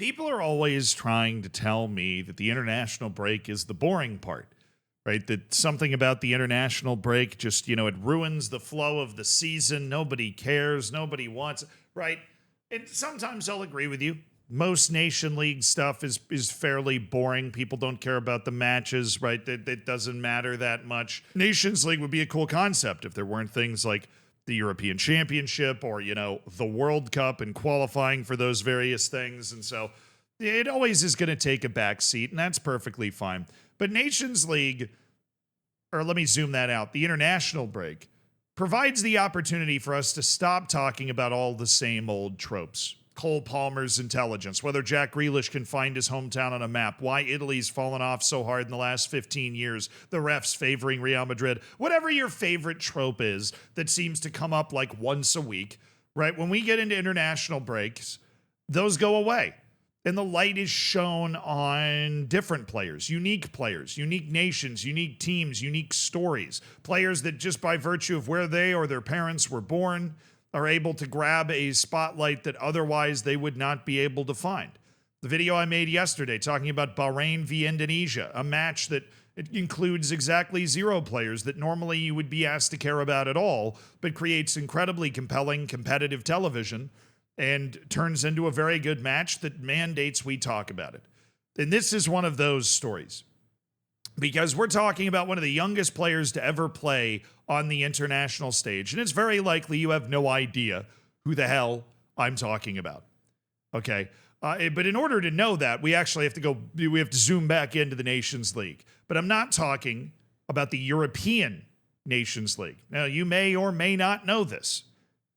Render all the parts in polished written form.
People are always trying to tell me that the international break is the boring part, right? That something about the international break just, it ruins the flow of the season. Nobody cares. Nobody wants, right? And sometimes I'll agree with you. Most Nation League stuff is fairly boring. People don't care about the matches, right? That doesn't matter that much. Nations League would be a cool concept if there weren't things like the European Championship or, the World Cup and qualifying for those various things. And so it always is going to take a back seat, and that's perfectly fine. But Nations League, or let me zoom that out, the international break provides the opportunity for us to stop talking about all the same old tropes. Cole Palmer's intelligence, whether Jack Grealish can find his hometown on a map, why Italy's fallen off so hard in the last 15 years, the refs favoring Real Madrid, whatever your favorite trope is that seems to come up like once a week, right? When we get into international breaks, those go away. And the light is shown on different players, unique nations, unique teams, unique stories, players that just by virtue of where they or their parents were born are able to grab a spotlight that otherwise they would not be able to find. The video I made yesterday talking about Bahrain v. Indonesia, a match that it includes exactly 0 players that normally you would be asked to care about at all, but creates incredibly compelling competitive television and turns into a very good match that mandates we talk about it. And this is one of those stories, because we're talking about one of the youngest players to ever play on the international stage. And it's very likely you have no idea who the hell I'm talking about. Okay. But in order to know that, we actually have to zoom back into the Nations League. But I'm not talking about the European Nations League. Now, you may or may not know this,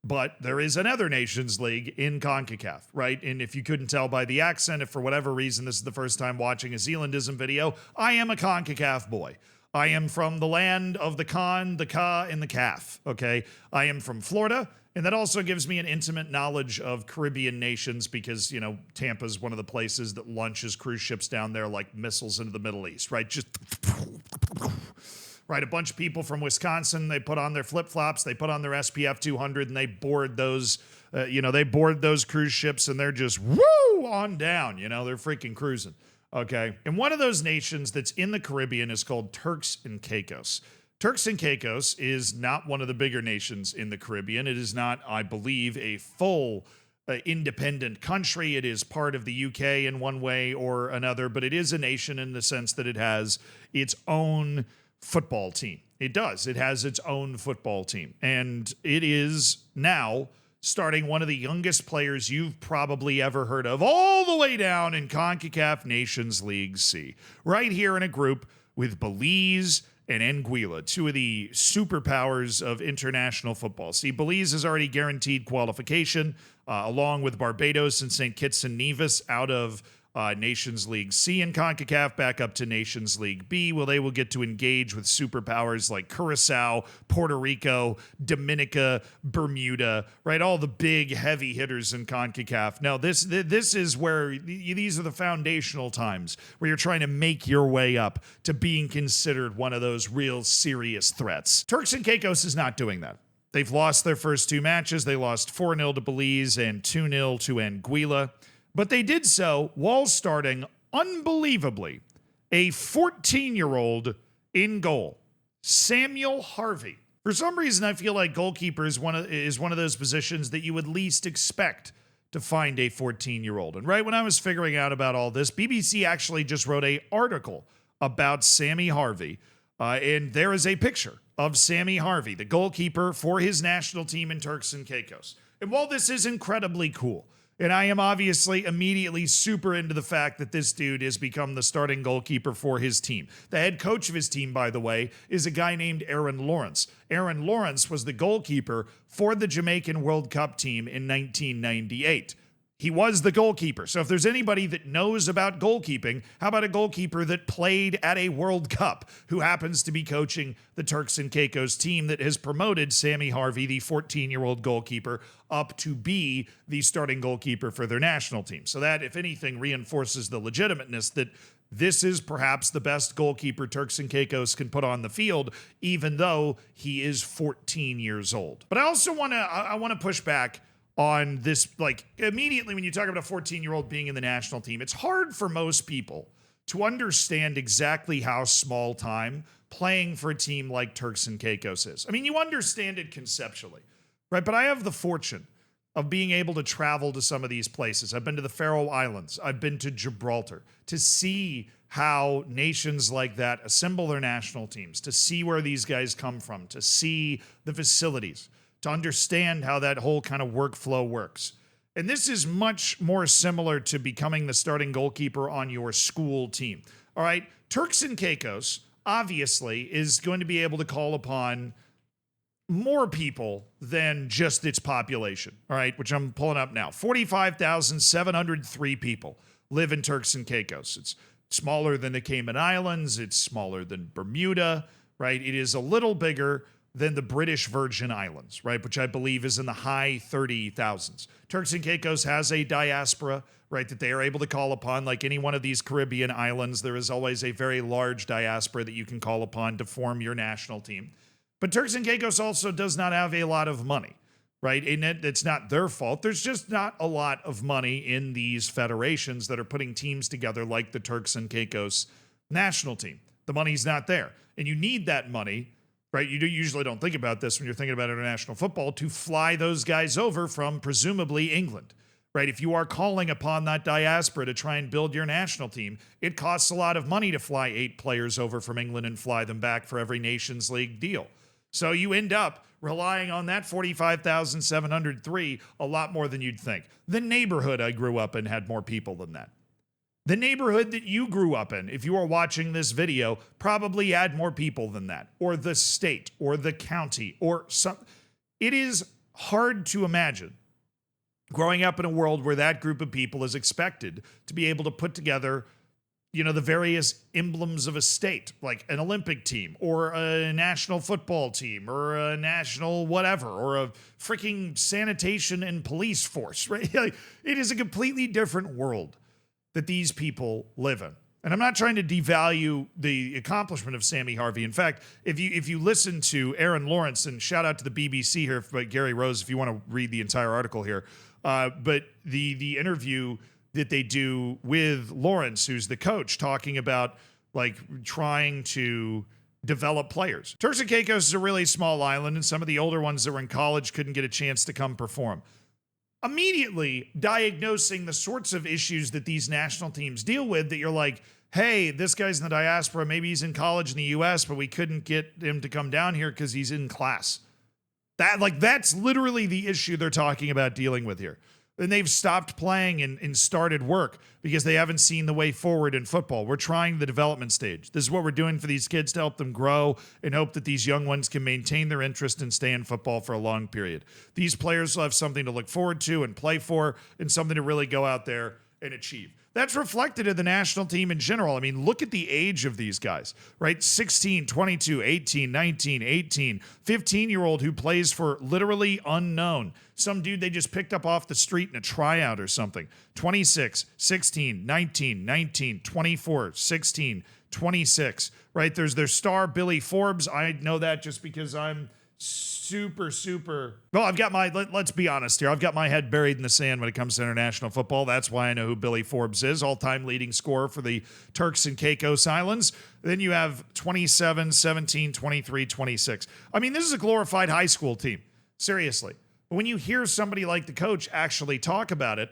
but there is another Nations League in CONCACAF, right? And if you couldn't tell by the accent, if for whatever reason this is the first time watching a Zealandism video, I am a CONCACAF boy. I am from the land of the con, the ca, and the calf, okay? I am from Florida, and that also gives me an intimate knowledge of Caribbean nations because, Tampa's one of the places that launches cruise ships down there like missiles into the Middle East, right? Just... right, a bunch of people from Wisconsin, they put on their flip-flops, they put on their SPF 200, and they board those, those cruise ships, and they're just, woo, on down, they're freaking cruising, okay? And one of those nations that's in the Caribbean is called Turks and Caicos. Turks and Caicos is not one of the bigger nations in the Caribbean. It is not, I believe, a full independent country. It is part of the UK in one way or another, but it is a nation in the sense that it has its own football team. It does. It has its own football team. And it is now starting one of the youngest players you've probably ever heard of, all the way down in CONCACAF Nations League C. Right here in a group with Belize and Anguilla, 2 of the superpowers of international football. See, Belize has already guaranteed qualification, along with Barbados and St. Kitts and Nevis out of Nations League C and CONCACAF back up to Nations League B. Well, they will get to engage with superpowers like Curacao, Puerto Rico, Dominica, Bermuda, right? All the big heavy hitters in CONCACAF. Now, this is where these are the foundational times where you're trying to make your way up to being considered one of those real serious threats. Turks and Caicos is not doing that. They've lost their first 2 matches. They lost 4-0 to Belize and 2-0 to Anguilla. But they did so while starting, unbelievably, a 14-year-old in goal, Samuel Harvey. For some reason, I feel like goalkeeper is one of those positions that you would least expect to find a 14-year-old. And right when I was figuring out about all this, BBC actually just wrote an article about Sammy Harvey, and there is a picture of Sammy Harvey, the goalkeeper for his national team in Turks and Caicos. And while this is incredibly cool, and I am obviously immediately super into the fact that this dude has become the starting goalkeeper for his team. The head coach of his team, by the way, is a guy named Aaron Lawrence. Aaron Lawrence was the goalkeeper for the Jamaican World Cup team in 1998. He was the goalkeeper. So if there's anybody that knows about goalkeeping, how about a goalkeeper that played at a World Cup who happens to be coaching the Turks and Caicos team that has promoted Sammy Harvey, the 14-year-old goalkeeper, up to be the starting goalkeeper for their national team. So that, if anything, reinforces the legitimateness that this is perhaps the best goalkeeper Turks and Caicos can put on the field, even though he is 14 years old. But I also want to push back on this, like immediately when you talk about a 14-year-old being in the national team, it's hard for most people to understand exactly how small time playing for a team like Turks and Caicos is. I mean, you understand it conceptually, right? But I have the fortune of being able to travel to some of these places. I've been to the Faroe Islands. I've been to Gibraltar to see how nations like that assemble their national teams, to see where these guys come from, to see the facilities, to understand how that whole kind of workflow works. And this is much more similar to becoming the starting goalkeeper on your school team. All right, Turks and Caicos obviously is going to be able to call upon more people than just its population, all right, which I'm pulling up now. 45,703 people live in Turks and Caicos. It's smaller than the Cayman Islands. It's smaller than Bermuda, right? It is a little bigger than the British Virgin Islands, right, which I believe is in the high 30,000s. Turks and Caicos has a diaspora, right, that they are able to call upon. Like any one of these Caribbean islands, there is always a very large diaspora that you can call upon to form your national team. But Turks and Caicos also does not have a lot of money, right? And it's not their fault. There's just not a lot of money in these federations that are putting teams together like the Turks and Caicos national team. The money's not there. And you need that money, right? You usually don't think about this when you're thinking about international football, to fly those guys over from presumably England, right? If you are calling upon that diaspora to try and build your national team, it costs a lot of money to fly 8 players over from England and fly them back for every Nations League deal. So you end up relying on that 45,703 a lot more than you'd think. The neighborhood I grew up in had more people than that. The neighborhood that you grew up in, if you are watching this video, probably had more people than that, or the state, or the county, or some. It is hard to imagine growing up in a world where that group of people is expected to be able to put together, you know, the various emblems of a state, like an Olympic team, or a national football team, or a national whatever, or a freaking sanitation and police force, right? Like, it is a completely different world that these people live in. And I'm not trying to devalue the accomplishment of Sammy Harvey. In fact, if you listen to Aaron Lawrence, and shout out to the BBC here, by Gary Rose, if you want to read the entire article here, but the interview that they do with Lawrence, who's the coach, talking about like trying to develop players. Turks and Caicos is a really small island, and some of the older ones that were in college couldn't get a chance to come perform. Immediately diagnosing the sorts of issues that these national teams deal with, that you're like, hey, this guy's in the diaspora, maybe he's in college in the US, but we couldn't get him to come down here because he's in class. That's literally the issue they're talking about dealing with here. And they've stopped playing and started work because they haven't seen the way forward in football. We're trying the development stage. This is what we're doing for these kids to help them grow and hope that these young ones can maintain their interest and stay in football for a long period. These players will have something to look forward to and play for, and something to really go out there and achieve. That's reflected in the national team in general. I mean, look at the age of these guys, right? 16, 22, 18, 19, 18, 15-year-old who plays for literally unknown. Some dude they just picked up off the street in a tryout or something. 26, 16, 19, 19, 24, 16, 26, right? There's their star, Billy Forbes. I know that just because I'm super. Well, I've got let's be honest here. I've got my head buried in the sand when it comes to international football. That's why I know who Billy Forbes is, all-time leading scorer for the Turks and Caicos Islands. Then you have 27, 17, 23, 26. I mean, this is a glorified high school team. Seriously. But when you hear somebody like the coach actually talk about it,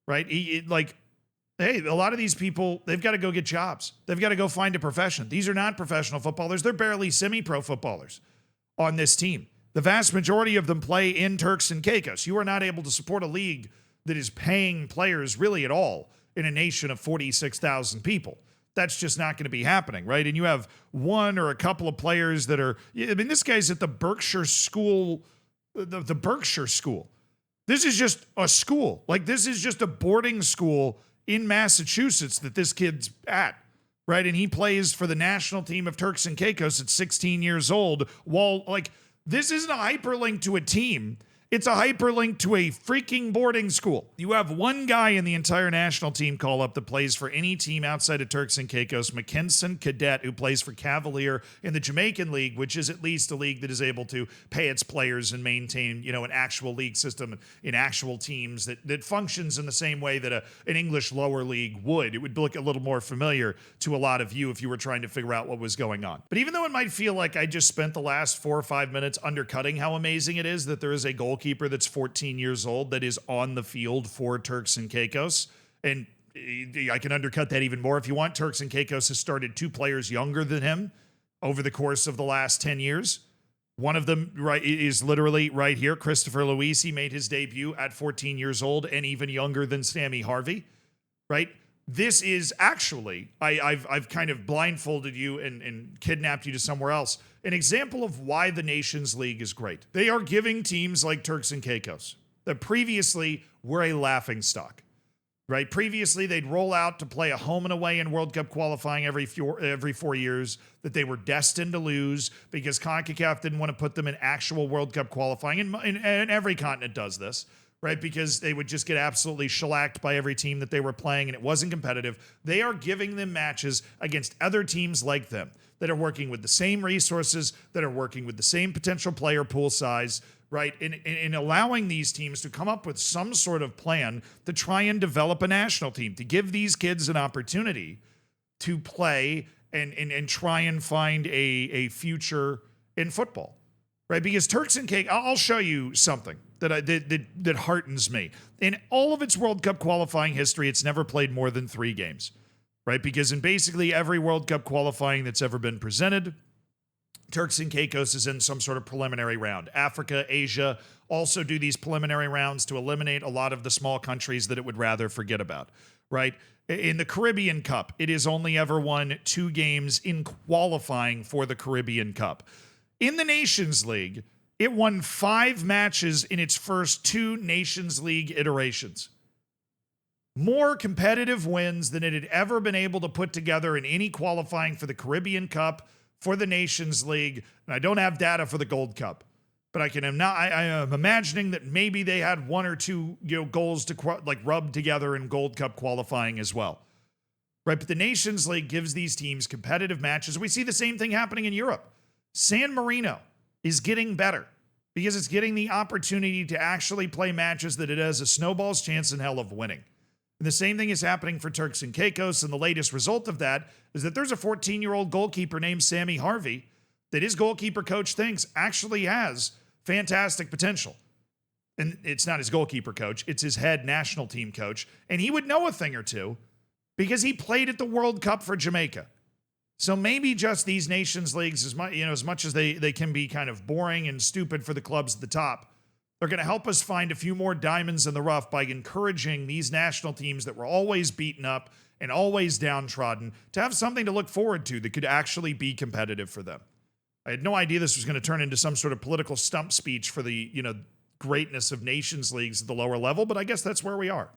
right? Hey, a lot of these people, they've got to go get jobs. They've got to go find a profession. These are not professional footballers. They're barely semi-pro footballers on this team. The vast majority of them play in Turks and Caicos. You are not able to support a league that is paying players really at all in a nation of 46,000 people. That's just not going to be happening, right? And you have one or a couple of players that are, I mean, this guy's at the Berkshire School, the Berkshire School. This is just a school. Like, this is just a boarding school in Massachusetts that this kid's at. Right, and he plays for the national team of Turks and Caicos at 16 years old. While, like, this isn't a hyperlink to a team. It's a hyperlink to a freaking boarding school. You have one guy in the entire national team call up that plays for any team outside of Turks and Caicos, Mackensen Gadjet, who plays for Cavalier in the Jamaican League, which is at least a league that is able to pay its players and maintain, an actual league system in actual teams that functions in the same way that an English lower league would. It would look a little more familiar to a lot of you if you were trying to figure out what was going on. But even though it might feel like I just spent the last 4 or 5 minutes undercutting how amazing it is that there is a goalkeeper that's 14 years old that is on the field for Turks and Caicos, and I can undercut that even more if you want. Turks and Caicos has started 2 players younger than him over the course of the last 10 years. One of them is literally right here. Christopher Luisi made his debut at 14 years old and even younger than Sammy Harvey, right? This is actually, I've kind of blindfolded you and kidnapped you to somewhere else. An example of why the Nations League is great. They are giving teams like Turks and Caicos that previously were a laughingstock, right? Previously, they'd roll out to play a home and away in World Cup qualifying every 4 years, that they were destined to lose because CONCACAF didn't want to put them in actual World Cup qualifying. And every continent does this, right? Because they would just get absolutely shellacked by every team that they were playing and it wasn't competitive. They are giving them matches against other teams like them that are working with the same resources, that are working with the same potential player pool size, right? In allowing these teams to come up with some sort of plan to try and develop a national team, to give these kids an opportunity to play and try and find a future in football, right? Because Turks and Caicos, I'll show you something that heartens me. In all of its World Cup qualifying history, it's never played more than 3 games, right? Because in basically every World Cup qualifying that's ever been presented, Turks and Caicos is in some sort of preliminary round. Africa, Asia also do these preliminary rounds to eliminate a lot of the small countries that it would rather forget about, right? In the Caribbean Cup, it has only ever won 2 games in qualifying for the Caribbean Cup. In the Nations League, it won 5 matches in its first 2 Nations League iterations. More competitive wins than it had ever been able to put together in any qualifying for the Caribbean Cup, for the Nations League, and I don't have data for the Gold Cup, but I am imagining that maybe they had 1 or 2 goals to rub together in Gold Cup qualifying as well, right? But the Nations League gives these teams competitive matches. We see the same thing happening in Europe. San Marino is getting better because it's getting the opportunity to actually play matches that it has a snowball's chance in hell of winning. And the same thing is happening for Turks and Caicos, and the latest result of that is that there's a 14-year-old goalkeeper named Sammy Harvey that his goalkeeper coach thinks actually has fantastic potential. And it's not his goalkeeper coach, it's his head national team coach, and he would know a thing or two because he played at the World Cup for Jamaica. So maybe just these Nations Leagues, as much as they can be kind of boring and stupid for the clubs at the top, they're going to help us find a few more diamonds in the rough by encouraging these national teams that were always beaten up and always downtrodden to have something to look forward to that could actually be competitive for them. I had no idea this was going to turn into some sort of political stump speech for the, greatness of Nations Leagues at the lower level, but I guess that's where we are.